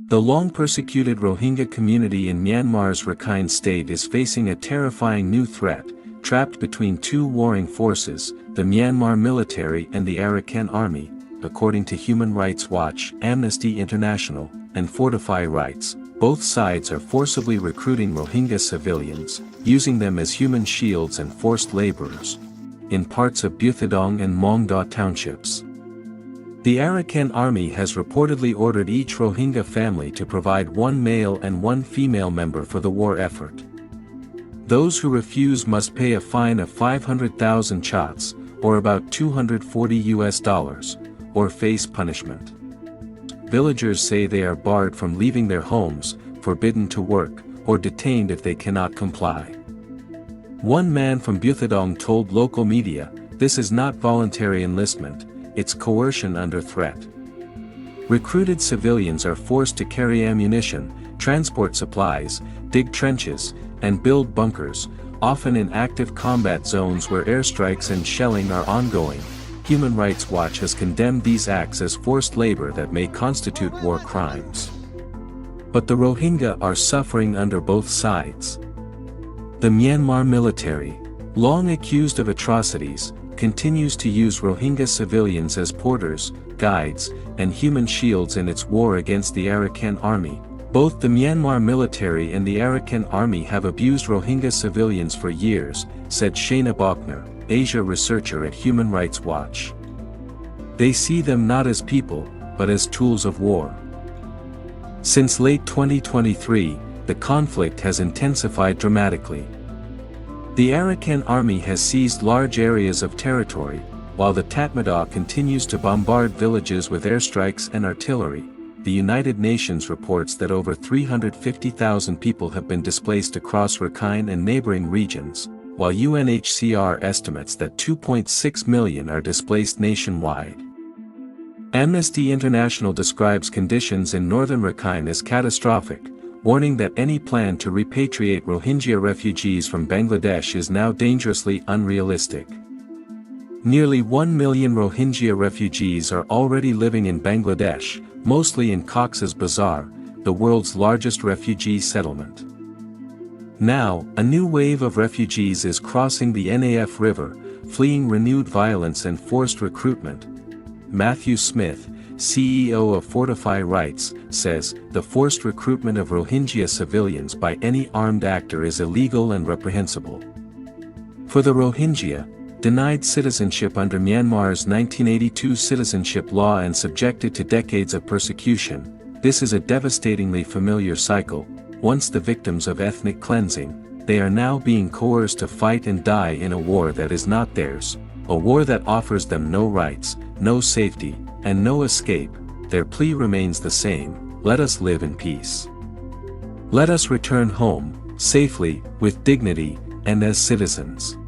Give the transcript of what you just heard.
The long-persecuted Rohingya community in Myanmar's Rakhine state is facing a terrifying new threat, trapped between two warring forces, the Myanmar military and the Arakan Army, according to Human Rights Watch, Amnesty International, and Fortify Rights. Both sides are forcibly recruiting Rohingya civilians, using them as human shields and forced laborers, in parts of Buthodong and Mongdaw townships. The Arakan Army has reportedly ordered each Rohingya family to provide one male and one female member for the war effort. Those who refuse must pay a fine of 500,000 kyats, or about $240, or face punishment. Villagers say they are barred from leaving their homes, forbidden to work, or detained if they cannot comply. One man from Buthodong told local media, "This is not voluntary enlistment, it's coercion under threat." Recruited civilians are forced to carry ammunition, transport supplies, dig trenches, and build bunkers, often in active combat zones where airstrikes and shelling are ongoing. Human Rights Watch has condemned these acts as forced labor that may constitute war crimes. But the Rohingya are suffering under both sides. The Myanmar military, long accused of atrocities, continues to use Rohingya civilians as porters, guides, and human shields in its war against the Arakan Army. Both the Myanmar military and the Arakan Army have abused Rohingya civilians for years, said Shana Bachner, Asia researcher at Human Rights Watch. They see them not as people, but as tools of war. Since late 2023, the conflict has intensified dramatically. The Arakan Army has seized large areas of territory, while the Tatmadaw continues to bombard villages with airstrikes and artillery. The United Nations reports that over 350,000 people have been displaced across Rakhine and neighboring regions, while UNHCR estimates that 2.6 million are displaced nationwide. Amnesty International describes conditions in northern Rakhine as catastrophic, warning that any plan to repatriate Rohingya refugees from Bangladesh is now dangerously unrealistic. Nearly 1 million Rohingya refugees are already living in Bangladesh, mostly in Cox's Bazar, the world's largest refugee settlement. Now, a new wave of refugees is crossing the NAF River, fleeing renewed violence and forced recruitment. Matthew Smith, CEO of Fortify Rights, says, "The forced recruitment of Rohingya civilians by any armed actor is illegal and reprehensible." For the Rohingya, denied citizenship under Myanmar's 1982 citizenship law and subjected to decades of persecution, this is a devastatingly familiar cycle. Once the victims of ethnic cleansing, they are now being coerced to fight and die in a war that is not theirs, a war that offers them no rights, no safety, and no escape. Their plea remains the same: let us live in peace. Let us return home, safely, with dignity, and as citizens.